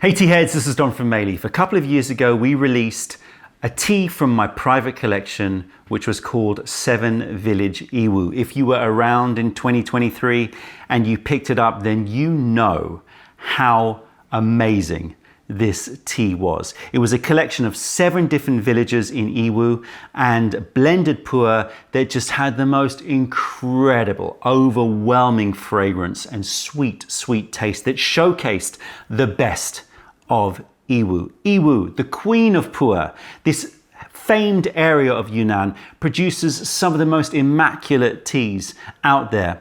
Hey tea heads, this is Don from Mei Leaf. A couple of years ago, we released a tea from my private collection, which was called 7 Village Yiwu. If you were around in 2023 and you picked it up, then you know how amazing this tea was. It was a collection of 7 different villages in Yiwu and blended pu'er that just had the most incredible, overwhelming fragrance and sweet, sweet taste that showcased the best of Yiwu. Yiwu, the queen of pu'er, this famed area of Yunnan, produces some of the most immaculate teas out there.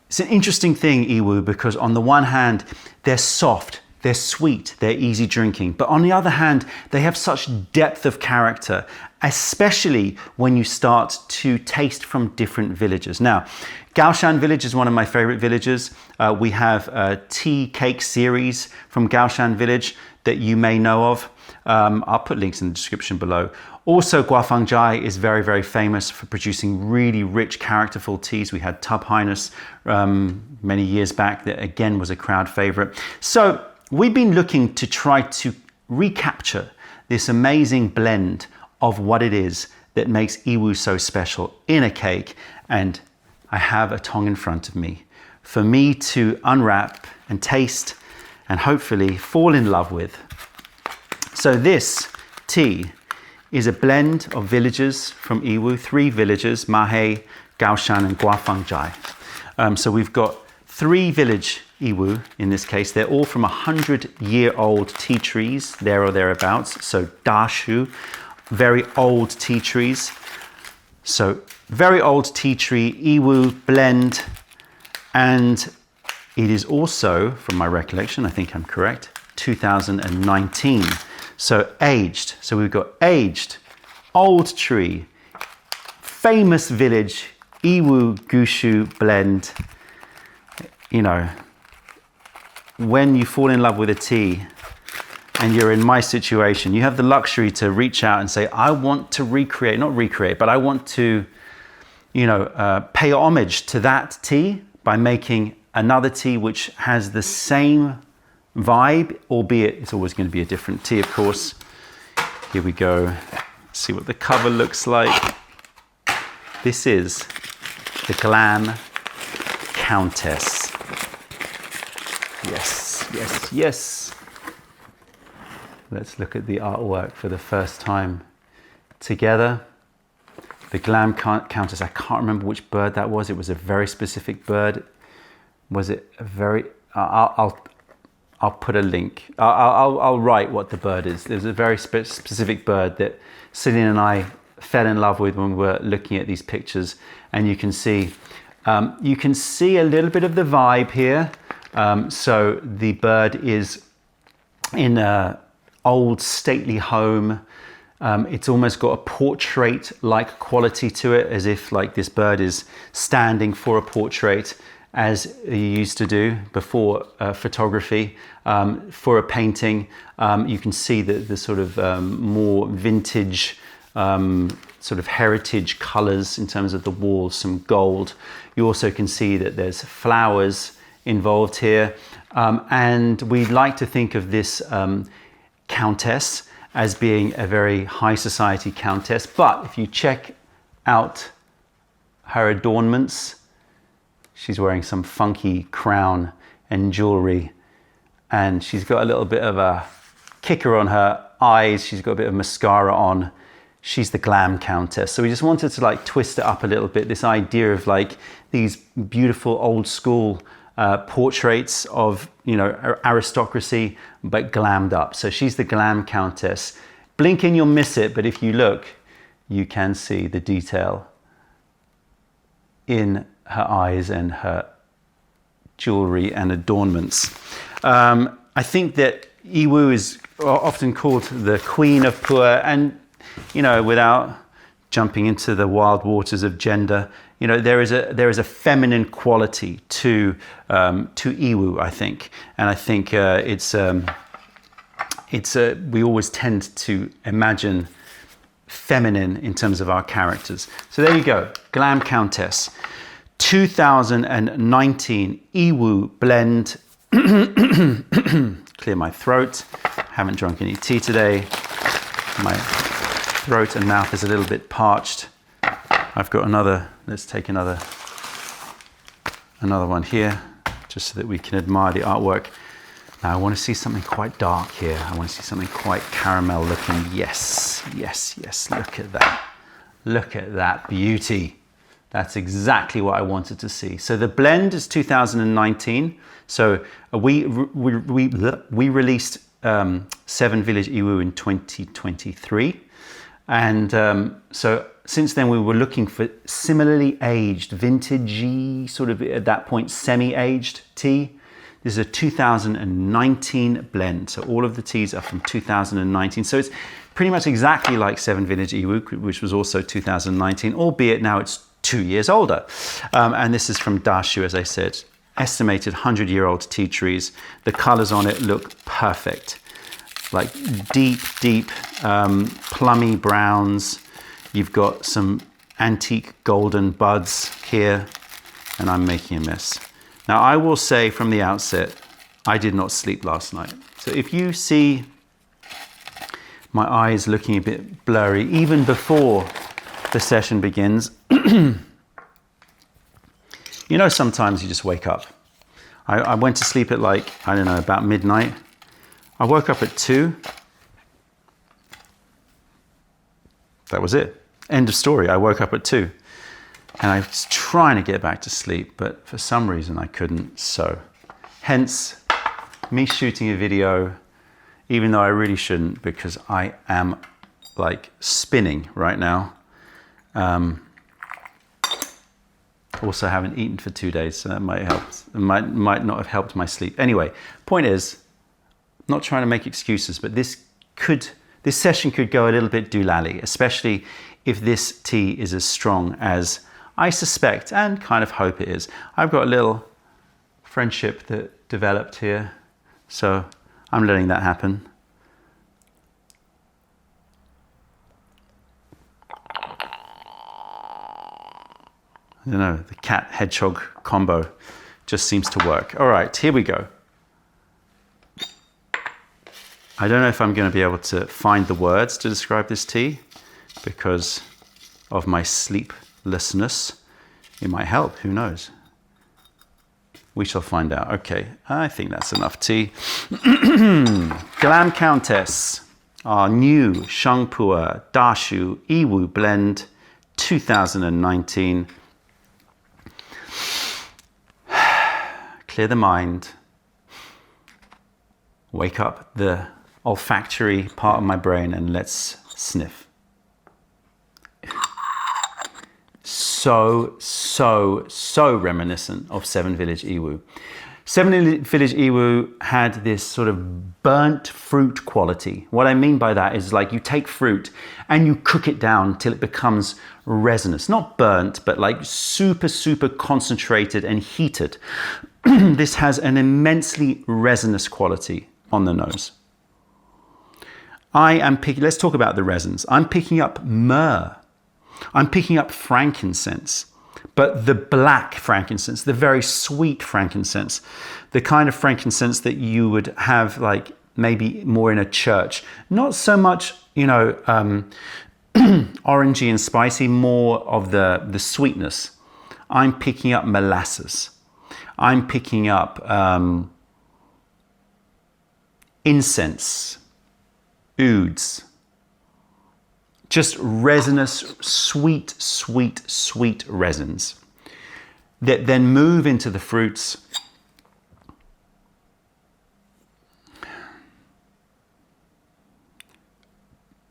It's an interesting thing, Yiwu, because on the one hand, they're soft, they're sweet, they're easy drinking. But on the other hand, they have such depth of character, especially when you start to taste from different villages. Now, Gaoshan village is one of my favorite villages. We have a tea cake series from Gaoshan village that you may know of. I'll put links in the description below. Also, Guafangzhai is very, very famous for producing really rich, characterful teas. We had Tub Highness many years back that again was a crowd favorite. So we've been looking to try to recapture this amazing blend of what it is that makes Yiwu so special in a cake. And I have a tong in front of me for me to unwrap and taste and hopefully fall in love with. So this tea is a blend of villages from Yiwu, 3 villages, Mahé, Gaoshan and Guafangzhai. So we've got 3 village Yiwu in this case. They're all from 100-year-old tea trees, there or thereabouts. So Dashu, very old tea trees. So very old tea tree, Yiwu blend, and it is also, from my recollection, I think I'm correct, 2019. So aged. So we've got aged, old tree, famous village, Yiwu Gushu blend. You know, when you fall in love with a tea and you're in my situation, you have the luxury to reach out and say, I want to recreate, not recreate, but I want to, you know, pay homage to that tea by making another tea which has the same vibe, albeit it's always going to be a different tea, of course. Here we go. See what the cover looks like. This is the GLAM COUNTESS. Yes, yes, yes. Let's look at the artwork for the first time together. The GLAM COUNTESS, I can't remember which bird that was. It was a very specific bird. Was it a very, I'll put a link. I'll write what the bird is. There's a very specific bird that Celine and I fell in love with when we were looking at these pictures. And you can see a little bit of the vibe here. So the bird is in an old stately home. It's almost got a portrait-like quality to it, as if like this bird is standing for a portrait, as you used to do before photography. For a painting, you can see the sort of more vintage, sort of heritage colors in terms of the walls, some gold. You also can see that there's flowers involved here. And we like to think of this countess as being a very high society countess. But if you check out her adornments, she's wearing some funky crown and jewelry, and she's got a little bit of a kicker on her eyes. She's got a bit of mascara on. She's the GLAM COUNTESS. So we just wanted to like twist it up a little bit, this idea of like these beautiful old school portraits of, you know, aristocracy, but glammed up. So she's the GLAM COUNTESS. Blink and you'll miss it, but if you look, you can see the detail in her eyes and her jewelry and adornments. I think that Yiwu is often called the queen of pu'er, and, you know, without jumping into the wild waters of gender, you know, there is a feminine quality to Yiwu, I think, and I think we always tend to imagine feminine in terms of our characters. So there you go, GLAM COUNTESS, 2019 Yiwu blend. clear my throat. Haven't drunk any tea today. My throat and mouth is a little bit parched. I've got another, let's take another one here, just so that we can admire the artwork. Now I want to see something quite dark here. I want to see something quite caramel looking. Yes, yes, yes, look at that. Look at that beauty. That's exactly what I wanted to see. So the blend is 2019. So we released 7 Village Yiwu in 2023. And so since then we were looking for similarly aged, vintagey, sort of at that point semi-aged tea. This is a 2019 blend. So all of the teas are from 2019. So it's pretty much exactly like 7 Village Yiwu, which was also 2019, albeit now it's 2 years older. And this is from Dashu, as I said, estimated 100-year-old tea trees. The colors on it look perfect. Like deep, deep plummy browns. You've got some antique golden buds here, and I'm making a mess. Now I will say from the outset, I did not sleep last night. So if you see my eyes looking a bit blurry, even before the session begins, you know, sometimes you just wake up. I went to sleep at like, I don't know, about midnight. I woke up at 2. That was it. End of story. I woke up at 2. And I was trying to get back to sleep, but for some reason I couldn't. So hence me shooting a video, even though I really shouldn't, because I am like spinning right now. Also haven't eaten for 2 days, so that might help. It might not have helped my sleep. Anyway, point is, I'm not trying to make excuses, but this session could go a little bit doolally, especially if this tea is as strong as I suspect and kind of hope it is. I've got a little friendship that developed here, so I'm letting that happen. I don't know, the cat-hedgehog combo just seems to work. All right, here we go. I don't know if I'm going to be able to find the words to describe this tea because of my sleeplessness. It might help, who knows? We shall find out. Okay, I think that's enough tea. GLAM COUNTESS, our new Raw PuErh Dashu Yiwu Blend 2019. Clear the mind. Wake up the olfactory part of my brain and let's sniff. So reminiscent of 7 Village Yiwu. 7 Village Yiwu had this sort of burnt fruit quality. What I mean by that is like you take fruit and you cook it down till it becomes resinous. Not burnt, but like super concentrated and heated. This has an immensely resinous quality on the nose. Let's talk about the resins. I'm picking up myrrh. I'm picking up frankincense, but the black frankincense, the very sweet frankincense, the kind of frankincense that you would have like maybe more in a church. Not so much, you know, orangey and spicy, more of the sweetness. I'm picking up molasses. I'm picking up incense, ouds, just resinous, sweet resins that then move into the fruits.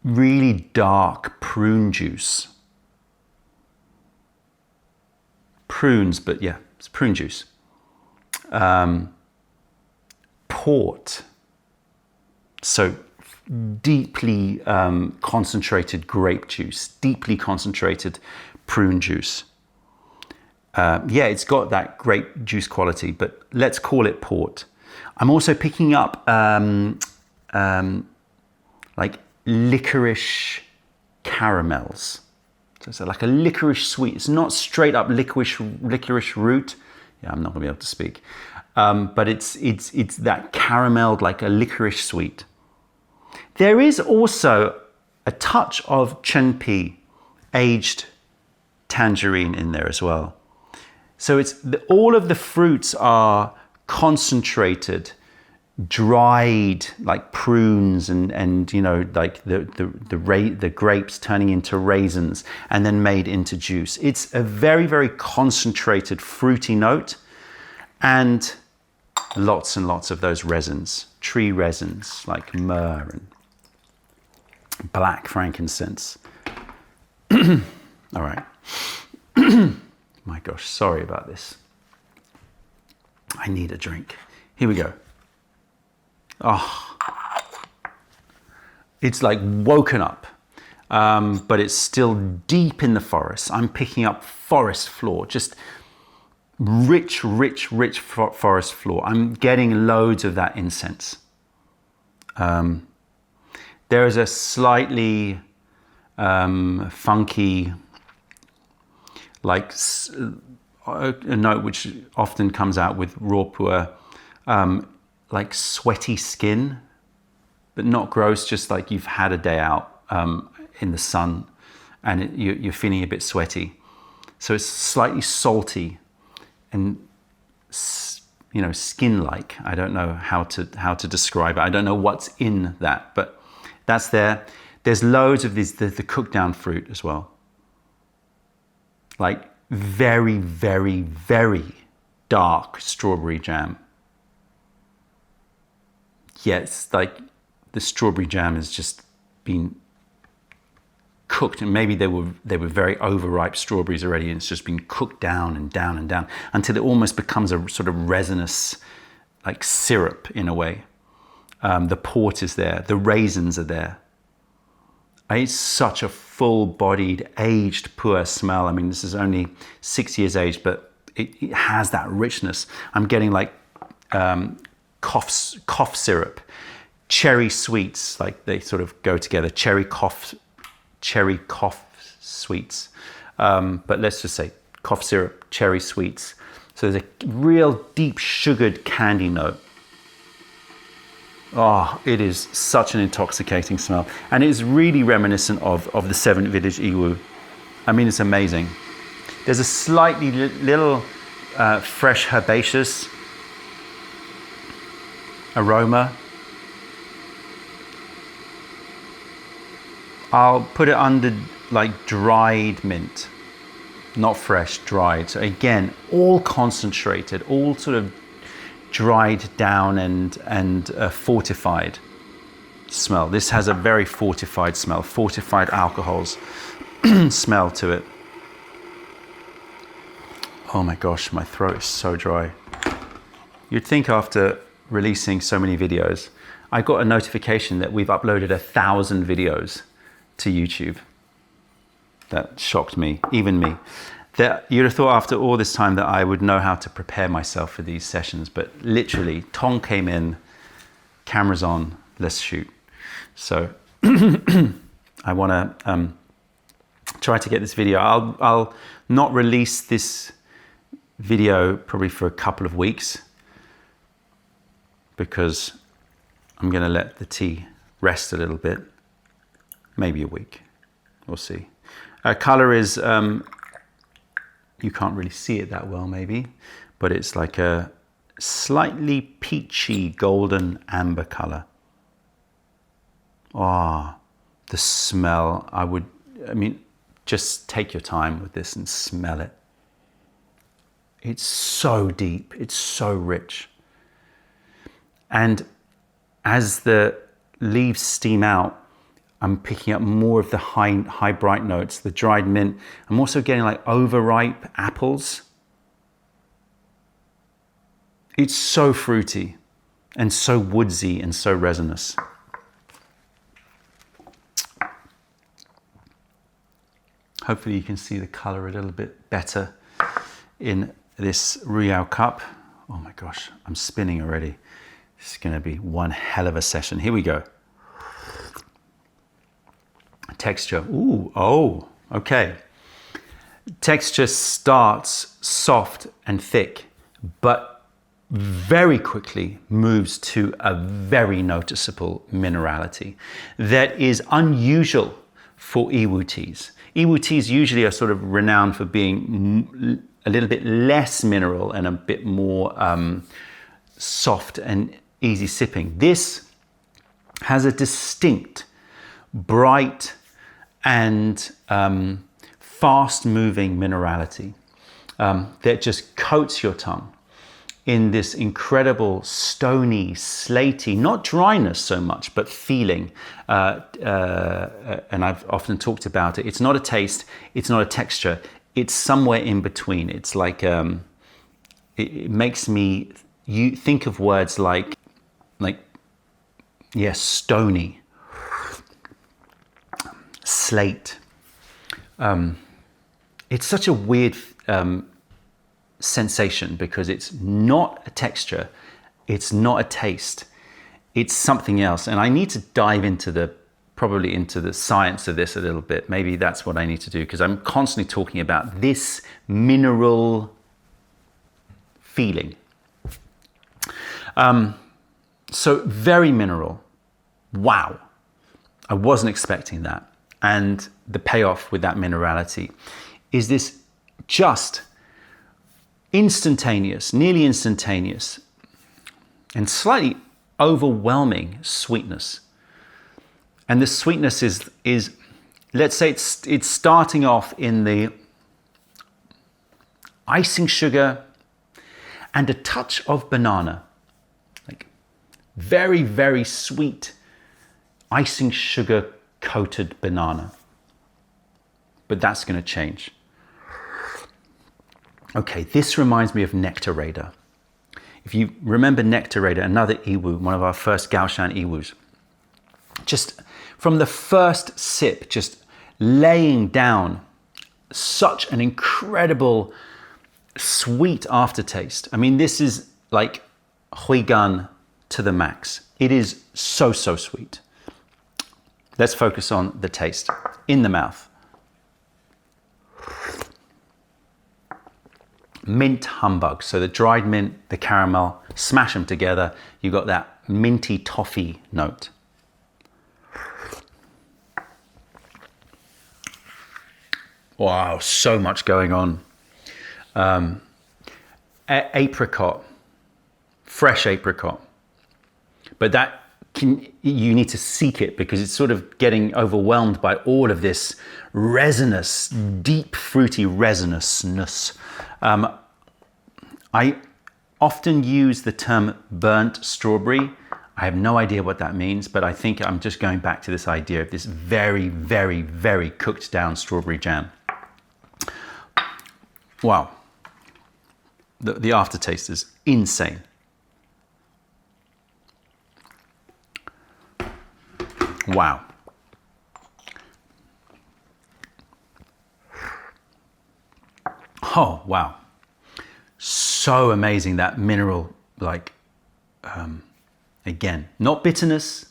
Really dark prune juice. Prunes, but yeah, it's prune juice. Port. So deeply concentrated grape juice, deeply concentrated prune juice. Yeah, it's got that grape juice quality, but let's call it port. I'm also picking up like licorice caramels. So it's like a licorice sweet. It's not straight up licorice root. Yeah, I'm not gonna be able to speak. but it's that carameled, like a licorice sweet. There is also a touch of Chenpi, aged tangerine in there as well. So all of the fruits are concentrated, dried, like prunes and you know, like the grapes turning into raisins and then made into juice. It's a very, very concentrated fruity note, and lots and lots of those resins, tree resins like myrrh and black frankincense. All right. My gosh, sorry about this. I need a drink. Here we go. Oh, it's like woken up, but it's still deep in the forest. I'm picking up forest floor, just rich, rich, rich forest floor. I'm getting loads of that incense. There is a slightly funky, like a note which often comes out with Raw PuErh, like sweaty skin, but not gross, just like you've had a day out in the sun and you're feeling a bit sweaty. So it's slightly salty and, you know, skin-like. I don't know how to describe it. I don't know what's in that, but that's there. There's loads of these, the cooked down fruit as well. Like very, very, very dark strawberry jam. Yes, like the strawberry jam has just been cooked, and maybe they were very overripe strawberries already, and it's just been cooked down and down and down until it almost becomes a sort of resinous, like syrup in a way. The port is there, the raisins are there. It's such a full-bodied, aged PuErh smell. I mean, this is only 6 years aged, but it has that richness. I'm getting like cough syrup, cherry sweets, like they sort of go together. Cherry cough sweets. But let's just say cough syrup, cherry sweets. So there's a real deep sugared candy note. Oh, it is such an intoxicating smell. And it is really reminiscent of the 7th Village Yiwu. I mean, it's amazing. There's a slightly little fresh herbaceous aroma. I'll put it under like dried mint, not fresh, dried. So again, all concentrated, all sort of dried down and fortified smell. This has a very fortified smell, fortified alcohols smell to it. Oh my gosh, my throat is so dry. You'd think after releasing so many videos, I got a notification that we've uploaded 1,000 videos to YouTube. That shocked me, even me. That you'd have thought after all this time that I would know how to prepare myself for these sessions, but literally, Tong came in, cameras on, let's shoot. So I want to try to get this video. I'll not release this video probably for a couple of weeks because I'm going to let the tea rest a little bit, maybe a week. We'll see. Color is, you can't really see it that well maybe, but it's like a slightly peachy golden amber color. Ah, the smell. I mean, just take your time with this and smell it. It's so deep, it's so rich. And as the leaves steam out, I'm picking up more of the high bright notes, the dried mint. I'm also getting like overripe apples. It's so fruity and so woodsy and so resinous. Hopefully you can see the color a little bit better in this Ruyao cup. Oh my gosh, I'm spinning already. This is gonna be one hell of a session. Here we go. Texture, ooh, oh, okay. Texture starts soft and thick, but very quickly moves to a very noticeable minerality that is unusual for Yiwu teas. Yiwu teas usually are sort of renowned for being a little bit less mineral and a bit more soft and easy sipping. This has a distinct, bright and fast-moving minerality that just coats your tongue in this incredible stony, slaty, not dryness so much, but feeling. And I've often talked about it. It's not a taste, it's not a texture, it's somewhere in between. It's like, it makes me think of words like, yes, stony, slate. It's such a weird sensation because it's not a texture, it's not a taste, it's something else. And I need to dive into probably into the science of this a little bit. Maybe that's what I need to do, because I'm constantly talking about this mineral feeling. So very mineral. Wow. I wasn't expecting that. And the payoff with that minerality is this just instantaneous, nearly instantaneous, and slightly overwhelming sweetness. And the sweetness is let's say it's starting off in the icing sugar and a touch of banana, like very, very sweet icing sugar coated banana. But that's going to change. Okay, this reminds me of Nectarada. If you remember Nectarada, another Yiwu, one of our first Gaoshan Yiwus, just from the first sip, just laying down such an incredible sweet aftertaste. I mean, this is like Huigan to the max. It is so, so sweet. Let's focus on the taste in the mouth. Mint humbug. So the dried mint, the caramel, smash them together. You got that minty toffee note. Wow, so much going on. Apricot, fresh apricot. But you need to seek it because it's sort of getting overwhelmed by all of this resinous, deep fruity resinousness. I often use the term burnt strawberry. I have no idea what that means, but I think I'm just going back to this idea of this very, very, very cooked down strawberry jam. Wow. The aftertaste is insane. Wow. Oh, wow. So amazing, that mineral, like, again, not bitterness,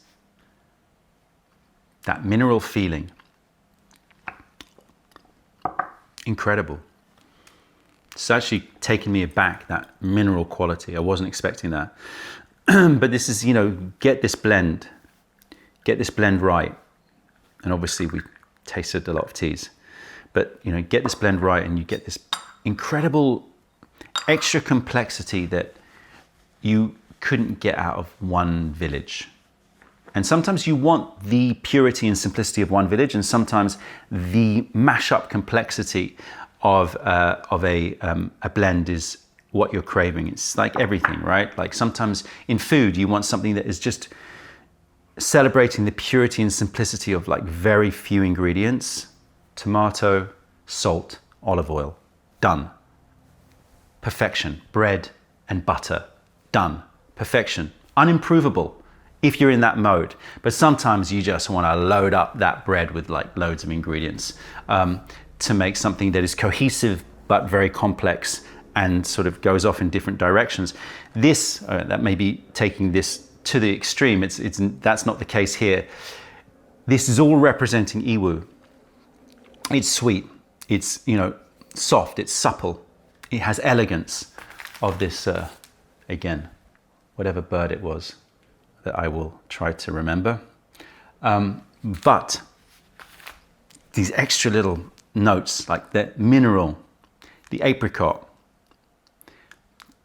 that mineral feeling. Incredible. It's actually taken me aback, that mineral quality. I wasn't expecting that. But this is, get this blend right. And obviously we tasted a lot of teas, but get this blend right and you get this incredible extra complexity that you couldn't get out of one village. And sometimes you want the purity and simplicity of one village, and sometimes the mashup complexity of a blend is what you're craving. It's like everything, right? Like sometimes in food, you want something that is just celebrating the purity and simplicity of like very few ingredients. Tomato, salt, olive oil, done. Perfection. Bread and butter, done. Perfection. Unimprovable if you're in that mode. But sometimes you just want to load up that bread with like loads of ingredients to make something that is cohesive but very complex and sort of goes off in different directions. This, that may be taking this to the extreme. That's not the case here. This is all representing Yiwu. It's sweet. It's soft. It's supple. It has elegance of this again, whatever bird it was that I will try to remember. But these extra little notes like the mineral, the apricot,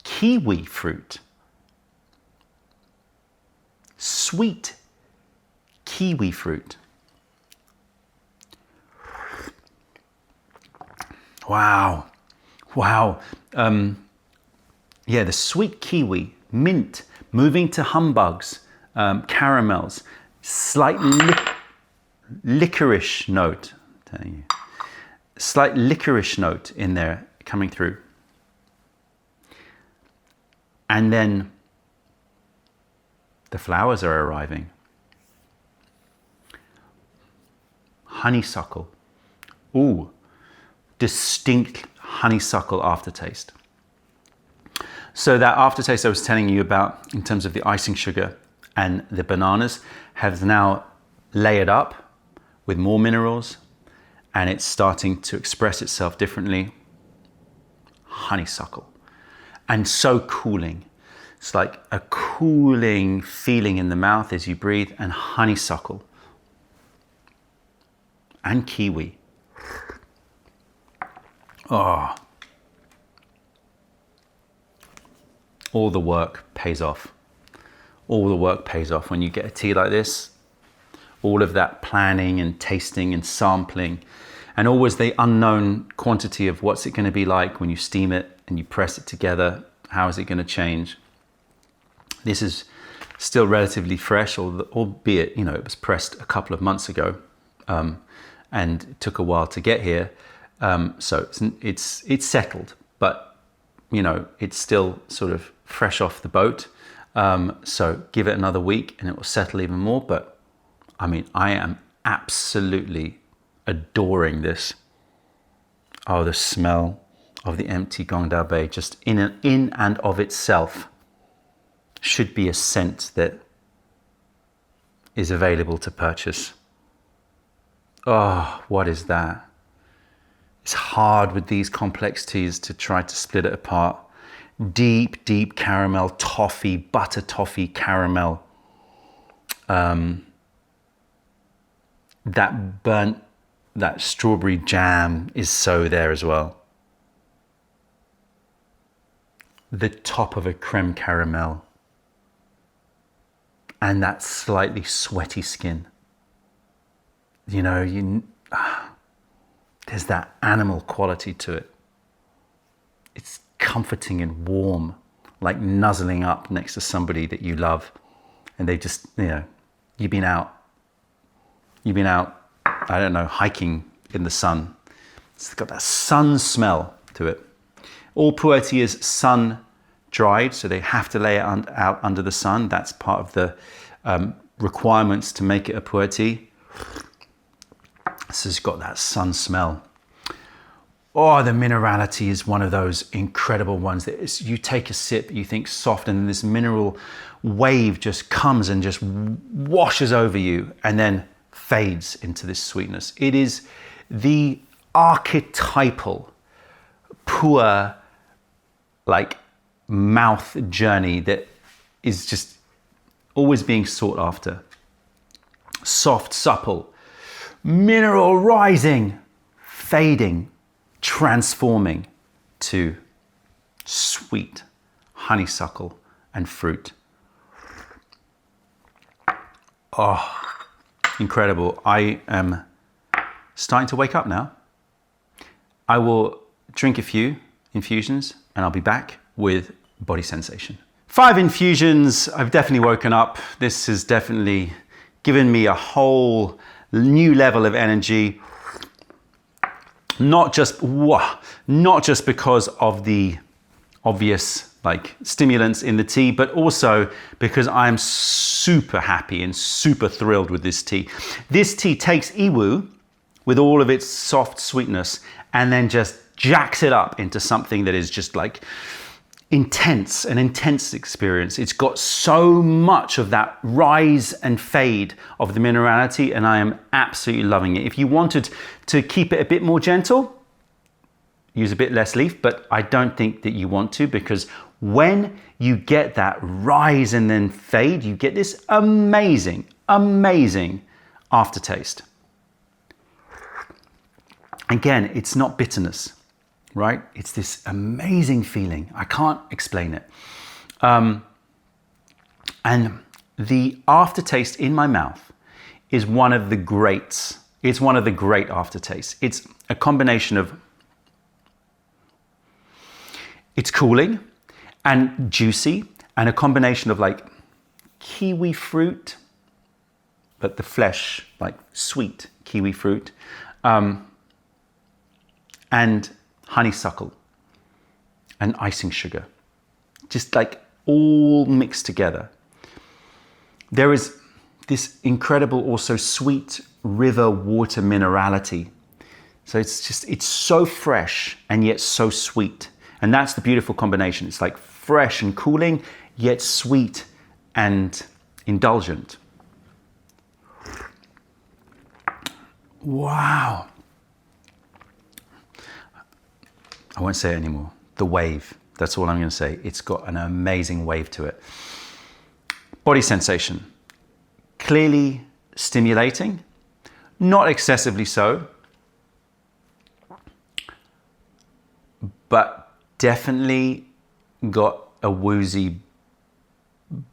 kiwi fruit, sweet kiwi fruit. Wow, wow. Yeah, the sweet kiwi, mint, moving to humbugs, caramels, slight licorice note. I'm telling you, slight licorice note in there coming through. And then the flowers are arriving. Honeysuckle. Ooh, distinct honeysuckle aftertaste. So that aftertaste I was telling you about in terms of the icing sugar and the bananas has now layered up with more minerals, and it's starting to express itself differently. Honeysuckle. And so cooling. It's like a cooling feeling in the mouth as you breathe, and honeysuckle. And kiwi. Oh. All the work pays off. All the work pays off when you get a tea like this. All of that planning and tasting and sampling, and always the unknown quantity of what's it going to be like when you steam it and you press it together. How is it going to change? This is still relatively fresh, albeit, you know, it was pressed a couple of months ago, and it took a while to get here. So it's settled, but you know, it's still sort of fresh off the boat. So give it another week and it will settle even more. But I mean, I am absolutely adoring this. Oh, the smell of the empty Gongdabae just in and of itself should be a scent that is available to purchase. Oh, what is that? It's hard with these complex teas to try to split it apart. Deep, deep caramel, toffee, butter toffee caramel. That strawberry jam is so there as well. The top of a creme caramel. And that slightly sweaty skin. You know, there's that animal quality to it. It's comforting and warm, like nuzzling up next to somebody that you love. And they just, you know, you've been out, I don't know, hiking in the sun. It's got that sun smell to it. All pu'erh tea is sun dried, so they have to lay it out under the sun. That's part of the requirements to make it a pu'erh tea. So it's got that sun smell. Oh, the minerality is one of those incredible ones that is, you take a sip, you think soft, and then this mineral wave just comes and just washes over you and then fades into this sweetness. It is the archetypal pu'erh like mouth journey that is just always being sought after. Soft, supple, mineral rising, fading, transforming to sweet honeysuckle and fruit. Oh, incredible. I am starting to wake up now. I will drink a few infusions and I'll be back with body sensation. 5 infusions, I've definitely woken up. This has definitely given me a whole new level of energy. Not just because of the obvious like stimulants in the tea, but also because I'm super happy and super thrilled with this tea. This tea takes Yiwu with all of its soft sweetness and then just jacks it up into something that is just like intense, an intense experience. It's got so much of that rise and fade of the minerality, and I am absolutely loving it. If you wanted to keep it a bit more gentle, use a bit less leaf, but I don't think that you want to, because When you get that rise and then fade, you get this amazing, amazing aftertaste. Again, it's not bitterness, right? It's this amazing feeling. I can't explain it. And the aftertaste in my mouth is one of the greats. It's one of the great aftertastes. It's a combination of, it's cooling and juicy, and a combination of like kiwi fruit, but the flesh, like sweet kiwi fruit, and honeysuckle and icing sugar, just like all mixed together. There is this incredible also sweet river water minerality. So it's so fresh and yet so sweet. And that's the beautiful combination. It's like fresh and cooling, yet sweet and indulgent. Wow. I won't say it anymore. The wave. That's all I'm going to say. It's got an amazing wave to it. Body sensation. Clearly stimulating, not excessively so, but definitely got a woozy,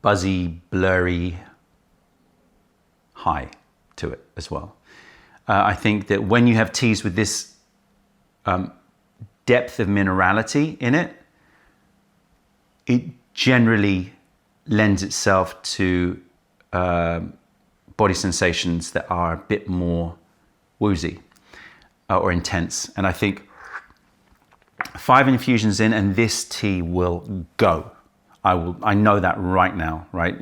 buzzy, blurry high to it as well. I think that when you have teas with this depth of minerality in it, it generally lends itself to body sensations that are a bit more woozy or intense. And I think 5 infusions in and this tea will go. I know that right now, right?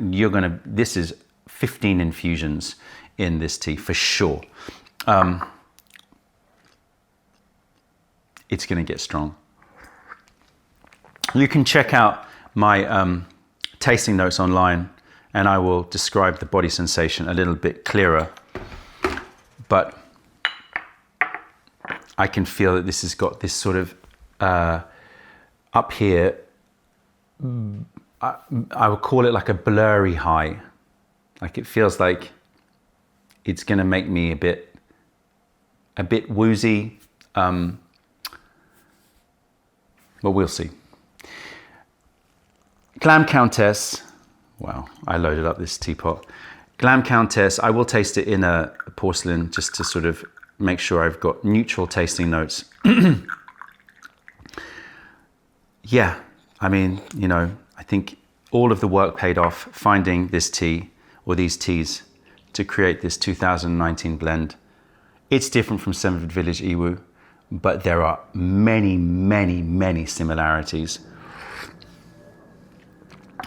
This is 15 infusions in this tea for sure. It's gonna get strong. You can check out my tasting notes online, and I will describe the body sensation a little bit clearer. But I can feel that this has got this sort of up here, I would call it like a blurry high. Like it feels like it's gonna make me a bit woozy, but we'll see. GLAM COUNTESS. Wow, I loaded up this teapot. GLAM COUNTESS, I will taste it in a porcelain just to sort of make sure I've got neutral tasting notes. Yeah, I mean, you know, I think all of the work paid off finding this tea or these teas to create this 2019 blend. It's different from 7th Village Yiwu, but there are many, many, many similarities.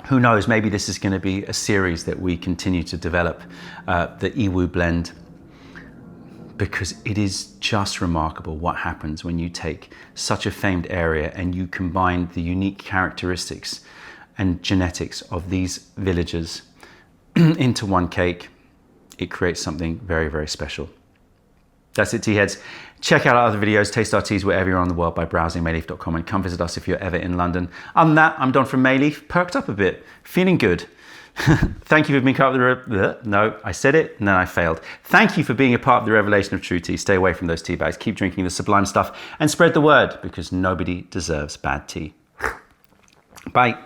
Who knows, maybe this is going to be a series that we continue to develop, the Yiwu blend, because it is just remarkable what happens when you take such a famed area and you combine the unique characteristics and genetics of these villages into one cake. It creates something very, very special. That's it, tea heads. Check out our other videos, taste our teas wherever you're on the world by browsing meileaf.com, and come visit us if you're ever in London. Other than that, I'm Don from Mei Leaf, perked up a bit, feeling good. Thank you for being part of no, I said it and then I failed. Thank you for being a part of the revelation of true tea. Stay away from those tea bags. Keep drinking the sublime stuff and spread the word, because nobody deserves bad tea. Bye.